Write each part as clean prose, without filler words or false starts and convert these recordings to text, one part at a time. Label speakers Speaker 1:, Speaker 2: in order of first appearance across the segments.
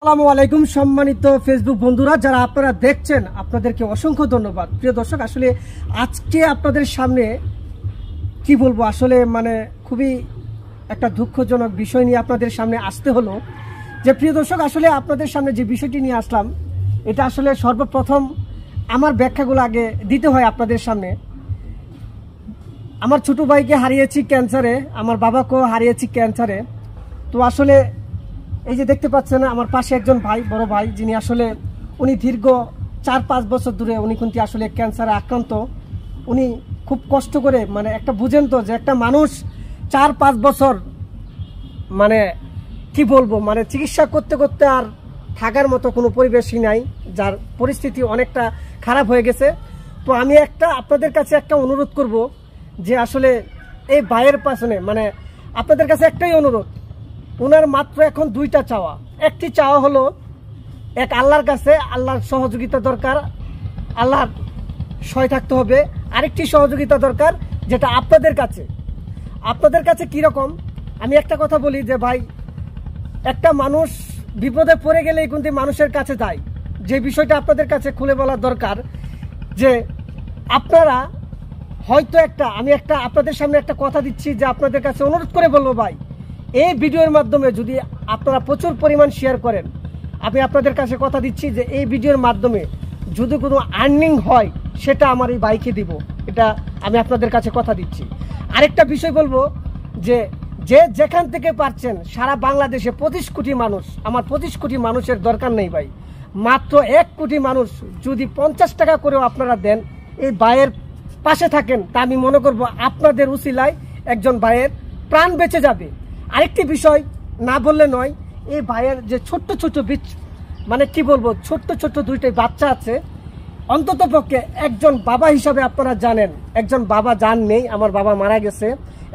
Speaker 1: আসসালামু আলাইকুম সম্মানিত ফেসবুক বন্ধুরা, যারা আপনারা দেখছেন আপনাদেরকে অসংখ্য ধন্যবাদ। প্রিয় দর্শক, আসলে আজকে আপনাদের সামনে কি বলবো, আসলে খুবই একটা দুঃখজনক বিষয় নিয়ে আপনাদের সামনে আসতে হলো। যে প্রিয় দর্শক, আসলে আপনাদের সামনে যে বিষয়টি নিয়ে আসলাম, এটা আসলে সর্বপ্রথম আমার ব্যাখ্যাগুলো আগে দিতে হয় আপনাদের সামনে। আমার ছোট ভাইকে হারিয়েছি ক্যান্সারে, আমার বাবাকেও হারিয়েছি ক্যান্সারে। তো আসলে এই যে দেখতে পাচ্ছেন আমার পাশে একজন ভাই, বড় ভাই, যিনি আসলে উনি দীর্ঘ 4-5 বছর ধরে উনি কিন্তু আসলে ক্যান্সারে আক্রান্ত। উনি খুব কষ্ট করে একটা বুঝেন তো যে একটা মানুষ 4-5 বছর কি বলবো চিকিৎসা করতে করতে আর থাকার মতো কোনো পরিবেশই নাই, যার পরিস্থিতি অনেকটা খারাপ হয়ে গেছে। তো আমি আপনাদের কাছে একটা অনুরোধ করব যে আসলে এই ভাইয়ের পাশনে আপনাদের কাছে একটাই অনুরোধ, ওনার মাত্র এখন দুইটা চাওয়া। একটি চাওয়া হলো এক আল্লাহর কাছে, আল্লাহর সহযোগিতা দরকার, আল্লাহর সহায় থাকতে হবে। আরেকটি সহযোগিতা দরকার, যেটা আপনাদের কাছে কীরকম, আমি একটা কথা বলি যে ভাই, একটা মানুষ বিপদে পড়ে গেলেই কিন্তু মানুষের কাছে যায়। যে বিষয়টা আপনাদের কাছে খুলে বলার দরকার যে আপনারা হয়তো আমি আপনাদের সামনে একটা কথা দিচ্ছি, যে আপনাদের কাছে অনুরোধ করে বলবো ভাই, এই ভিডিওর মাধ্যমে যদি আপনারা প্রচুর পরিমাণ শেয়ার করেন, আমি আপনাদের কাছে কথা দিচ্ছি যে এই ভিডিওর মাধ্যমে যদি কোনো আর্নিং হয় সেটা আমার এই ভাইকে দিব, এটা আমি আপনাদের কাছে কথা দিচ্ছি। আরেকটা বিষয় বলবো যে যেখান থেকে পারছেন সারা বাংলাদেশে 25 কোটি মানুষ, আমার 25 কোটি মানুষের দরকার নেই ভাই, মাত্র 1 কোটি মানুষ যদি 50 টাকা করেও আপনারা দেন, এই ভাইয়ের পাশে থাকেন, তা আমি মনে করব আপনাদের উসিলায় একজন ভাইয়ের প্রাণ বেঁচে যাবে। আরেকটি বিষয় না বললে নয়, এই ভাইয়ের যে ছোট্ট কি বলবো, ছোট্ট দুইটাই বাচ্চা আছে। অন্তত পক্ষে একজন বাবা হিসাবে আপনারা জানেন, একজন বাবা জান নেই, আমার বাবা মারা গেছে,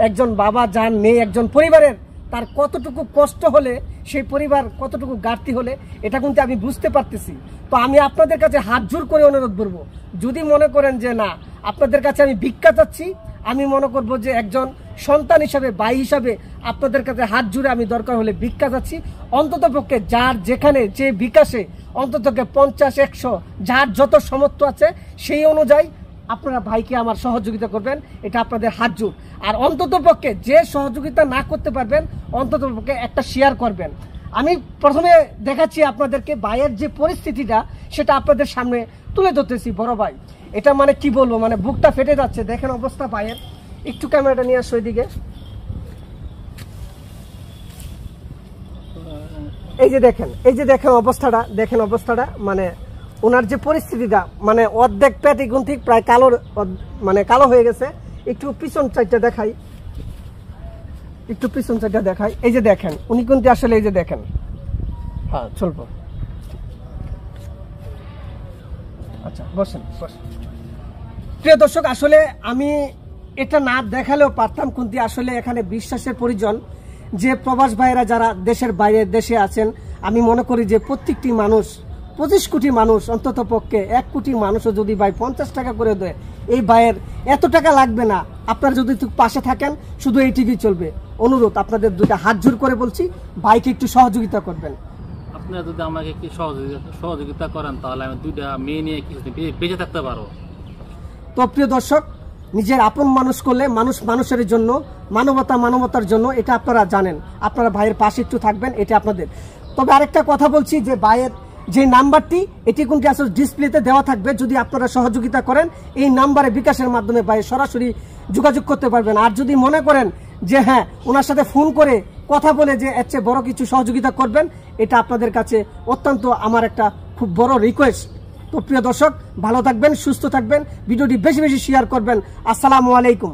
Speaker 1: একজন বাবা জান নেই, একজন পরিবারের তার কতটুকু কষ্ট হলে, সেই পরিবার কতটুকু ঘাটতি হলে, এটা কিন্তু আমি বুঝতে পারতেছি। তো আমি আপনাদের কাছে হাত জোর করে অনুরোধ করবো, যদি মনে করেন যে না, আপনাদের কাছে আমি ভিক্ষা চাচ্ছি, আমি মনে করব যে একজন সন্তান হিসাবে, ভাই হিসাবে আপনাদের কাছে হাত জুড়ে আমি দরকার হলে ভিক্ষা চাচ্ছি। অন্তত পক্ষে যার যেখানে যে বিকাশে অন্তত 50-100 যার যত সামর্থ্য আছে সেই অনুযায়ী আপনারা ভাইকে আমার সহযোগিতা করবেন, এটা আপনাদের হাত জোর। আর অন্তত পক্ষে যে সহযোগিতা না করতে পারবেন, অন্তত পক্ষে একটা শেয়ার করবেন। আমি প্রথমে দেখাচ্ছি আপনাদেরকে ভাইয়ের যে পরিস্থিতিটা, সেটা আপনাদের সামনে তুলে ধরতেছি। বড় ভাই, এটা কি বলবো, বুকটা ফেটে যাচ্ছে। দেখেন অবস্থা ভাইয়ের, একটু ক্যামেরাটা নিয়ে আসো এদিকে। এই যে দেখেন অবস্থাটা, ওনার যে পরিস্থিতিটা, অর্ধেক পেটে কিন্তু প্রায় কালো হয়ে গেছে। একটু পিছন সাইডটা দেখাই, এই যে দেখেন উনি কিন্তু আসলে, এই যে দেখেন, হ্যাঁ চলবো, আচ্ছা বসেন। প্রিয় দর্শক, আসলে আমি এটা না দেখালেও পারতাম, কিন্তু আসলে এখানে বিশ্বাসের প্রয়োজন। যে প্রবাস ভাইয়েরা যারা দেশের বাইরে দেশে আছেন, আমি মনে করি যে প্রত্যেকটি মানুষ, 25 কোটি মানুষ, অন্তত পক্ষে 1 কোটি মানুষও যদি ভাই 50 টাকা করে দেয়, এই ভাইয়ের এত টাকা লাগবে না। আপনারা যদি পাশে থাকেন, শুধু এই টিভি চলবে। অনুরোধ, আপনাদের দুইটা হাত জোর করে বলছি, ভাইকে একটু সহযোগিতা করবেন।
Speaker 2: আপনারা যদি আমাকে একটু সহযোগিতা করেন, তাহলে আমি 2টা মেয়ে নিয়ে কিছুদিন বেঁচে থাকতে পারবো।
Speaker 1: তো প্রিয় দর্শক, নিজের আপন মানুষ করলে মানুষ মানুষের জন্য, মানবতার জন্য, এটা আপনারা জানেন। আপনারা ভাইয়ের পাশে একটু থাকবেন, এটা আপনাদের। তবে আরেকটা কথা বলছি যে ভাইয়ের যে নাম্বারটি, এটি কিন্তু আসলে ডিসপ্লেতে দেওয়া থাকবে। যদি আপনারা সহযোগিতা করেন, এই নাম্বারে বিকাশের মাধ্যমে ভাই সরাসরি যোগাযোগ করতে পারবেন। আর যদি মনে করেন যে হ্যাঁ, ওনার সাথে ফোন করে কথা বলে যে এর চেয়ে বড় কিছু সহযোগিতা করবেন, এটা আপনাদের কাছে অত্যন্ত আমার একটা খুব বড় রিকোয়েস্ট। তো প্রিয় দর্শক, ভালো থাকবেন, সুস্থ থাকবেন, ভিডিওটি বেশি বেশি শেয়ার করবেন। আসসালামু আলাইকুম।